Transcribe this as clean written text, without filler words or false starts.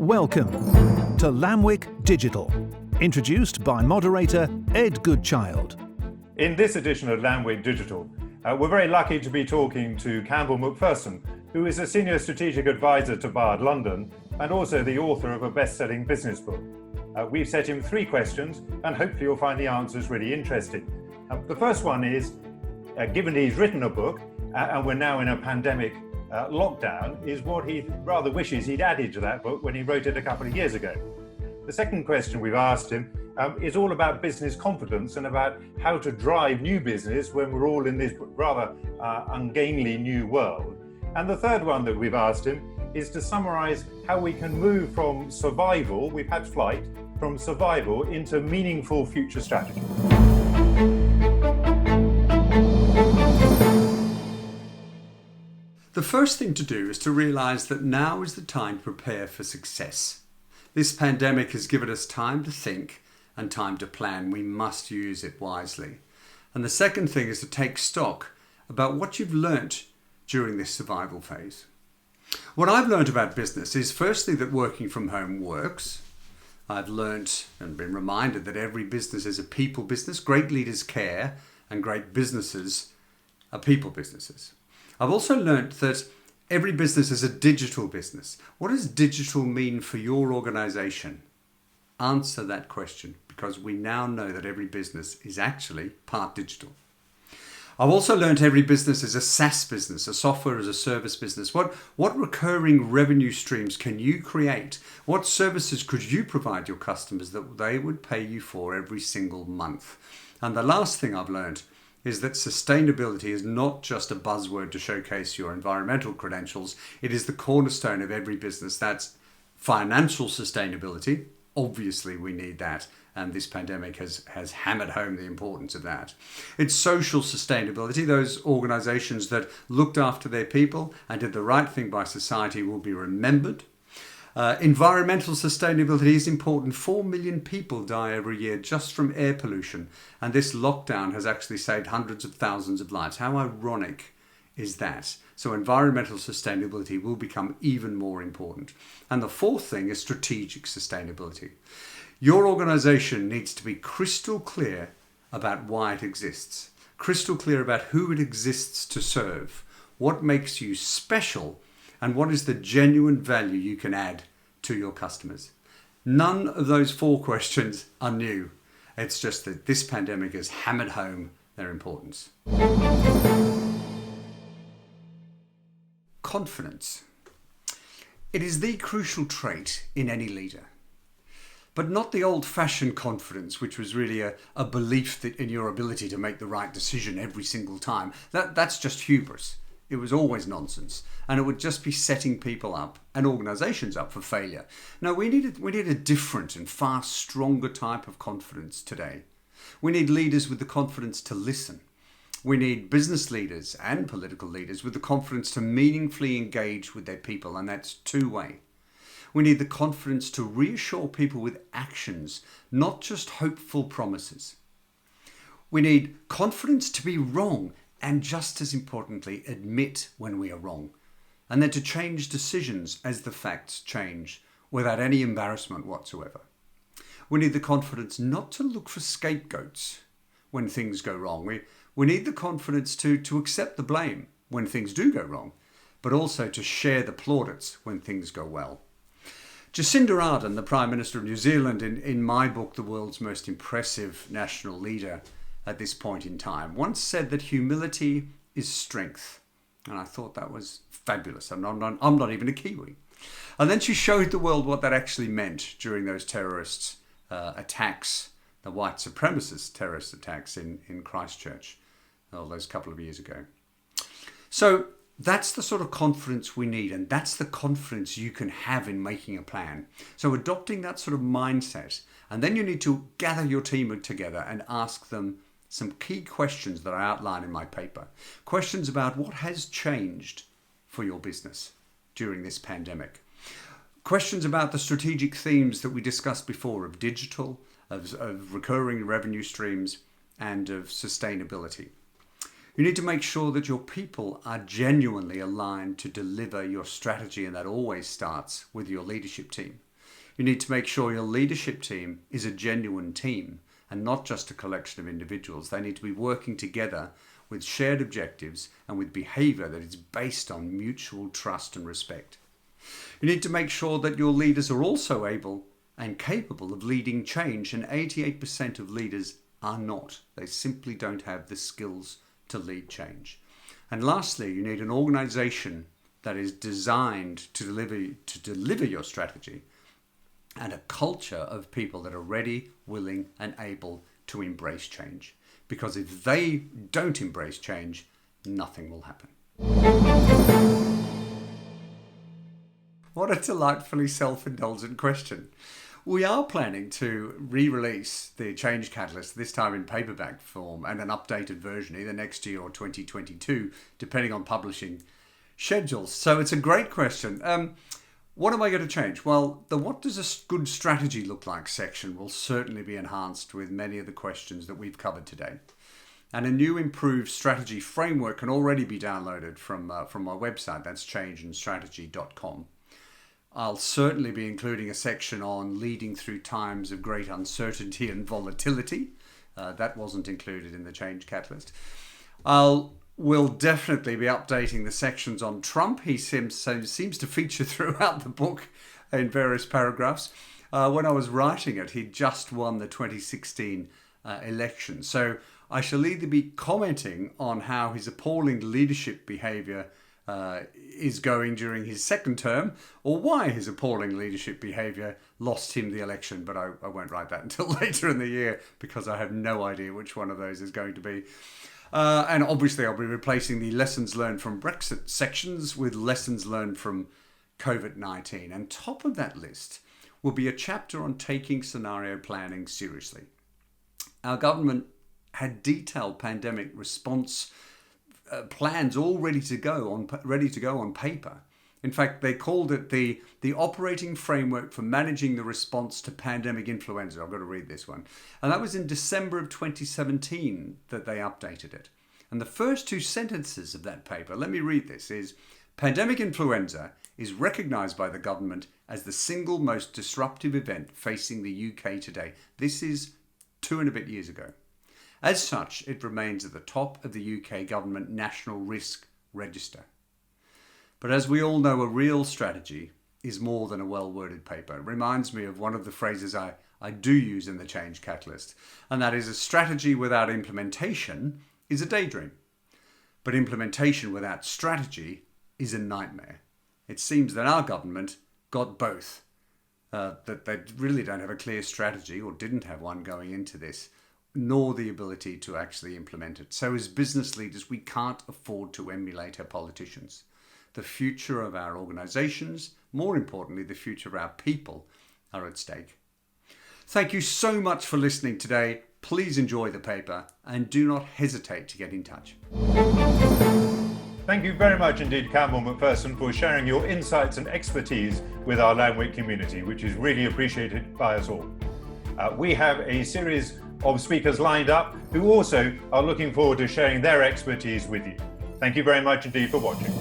Welcome to Lamwyk Digital, introduced by moderator Ed Goodchild. In this edition of Lamwyk Digital, we're very lucky to be talking to Campbell Macpherson, who is a senior strategic advisor to Bard London and also the author of a best-selling business book. We've set him 3 questions and hopefully you'll find the answers really interesting. The first one is, given he's written a book and we're now in a pandemic lockdown, is what he rather wishes he'd added to that book when he wrote it a couple of years ago. The second question we've asked him is all about business confidence and about how to drive new business when we're all in this rather ungainly new world. And the third one that we've asked him is to summarise how we can move from survival, we've had flight, from survival into meaningful future strategy. The first thing to do is to realise that now is the time to prepare for success. This pandemic has given us time to think and time to plan. We must use it wisely. And the second thing is to take stock about what you've learnt during this survival phase. What I've learnt about business is firstly that working from home works. I've learnt and been reminded that every business is a people business. Great leaders care and great businesses are people businesses. I've also learnt that every business is a digital business. What does digital mean for your organisation? Answer that question, because we now know that every business is actually part digital. I've also learnt every business is a SaaS business, a software as a service business. What recurring revenue streams can you create? What services could you provide your customers that they would pay you for every single month? And the last thing I've learnt is that sustainability is not just a buzzword to showcase your environmental credentials. It is the cornerstone of every business. That's financial sustainability. Obviously, we need that. And this pandemic has hammered home the importance of that. It's social sustainability. Those organisations that looked after their people and did the right thing by society will be remembered. Environmental sustainability is important. 4 million people die every year just from air pollution. And this lockdown has actually saved hundreds of thousands of lives. How ironic is that? So environmental sustainability will become even more important. And the fourth thing is strategic sustainability. Your organisation needs to be crystal clear about why it exists. Crystal clear about who it exists to serve. What makes you special and what is the genuine value you can add to your customers? None of those 4 questions are new. It's just that this pandemic has hammered home their importance. Confidence. It is the crucial trait in any leader. But not the old-fashioned confidence, which was really a belief that in your ability to make the right decision every single time. That's just hubris. It was always nonsense, and it would just be setting people up and organisations up for failure. No, we need a different and far stronger type of confidence today. We need leaders with the confidence to listen. We need business leaders and political leaders with the confidence to meaningfully engage with their people, and that's two-way. We need the confidence to reassure people with actions, not just hopeful promises. We need confidence to be wrong, and just as importantly, admit when we are wrong. And then to change decisions as the facts change without any embarrassment whatsoever. We need the confidence not to look for scapegoats when things go wrong. We need the confidence to accept the blame when things do go wrong, but also to share the plaudits when things go well. Jacinda Ardern, the Prime Minister of New Zealand, in my book, The World's Most Impressive National Leader at this point in time, once said that humility is strength. And I thought that was fabulous. I'm not even a Kiwi. And then she showed the world what that actually meant during those terrorist attacks, the white supremacist terrorist attacks in Christchurch, those couple of years ago. So that's the sort of confidence we need, and that's the confidence you can have in making a plan. So adopting that sort of mindset, and then you need to gather your team together and ask them some key questions that I outline in my paper. Questions about what has changed for your business during this pandemic. Questions about the strategic themes that we discussed before of digital, of recurring revenue streams, and of sustainability. You need to make sure that your people are genuinely aligned to deliver your strategy, and that always starts with your leadership team. You need to make sure your leadership team is a genuine team and not just a collection of individuals. They need to be working together with shared objectives and with behaviour that is based on mutual trust and respect. You need to make sure that your leaders are also able and capable of leading change, and 88% of leaders are not. They simply don't have the skills to lead change. And lastly, you need an organisation that is designed to deliver your strategy, and a culture of people that are ready, willing and able to embrace change. Because if they don't embrace change, nothing will happen. What a delightfully self-indulgent question. We are planning to re-release the Change Catalyst, this time in paperback form, and an updated version either next year or 2022, depending on publishing schedules. So it's a great question. What am I going to change? Well, the what does a good strategy look like section will certainly be enhanced with many of the questions that we've covered today. And a new improved strategy framework can already be downloaded from my website. That's changeandstrategy.com. I'll certainly be including a section on leading through times of great uncertainty and volatility. That wasn't included in the Change Catalyst. We'll definitely be updating the sections on Trump. He seems to feature throughout the book in various paragraphs. When I was writing it, he'd just won the 2016 election. So I shall either be commenting on how his appalling leadership behaviour is going during his second term, or why his appalling leadership behaviour lost him the election. But I won't write that until later in the year, because I have no idea which one of those is going to be. And obviously I'll be replacing the lessons learned from Brexit sections with lessons learned from COVID-19. And top of that list will be a chapter on taking scenario planning seriously. Our government had detailed pandemic response plans all ready to go on paper. In fact, they called it the operating framework for managing the response to pandemic influenza. I've got to read this one. And that was in December of 2017 that they updated it. And the first two sentences of that paper, let me read this, is pandemic influenza is recognised by the government as the single most disruptive event facing the UK today. This is 2 and a bit years ago. As such, it remains at the top of the UK government national risk register. But as we all know, a real strategy is more than a well-worded paper. It reminds me of one of the phrases I do use in the Change Catalyst, and that is a strategy without implementation is a daydream. But implementation without strategy is a nightmare. It seems that our government got both, that they really don't have a clear strategy, or didn't have one going into this, nor the ability to actually implement it. So as business leaders, we can't afford to emulate our politicians. The future of our organisations, more importantly, the future of our people, are at stake. Thank you so much for listening today. Please enjoy the paper and do not hesitate to get in touch. Thank you very much indeed, Campbell Macpherson, for sharing your insights and expertise with our Lamwyk community, which is really appreciated by us all. We have a series of speakers lined up who also are looking forward to sharing their expertise with you. Thank you very much indeed for watching.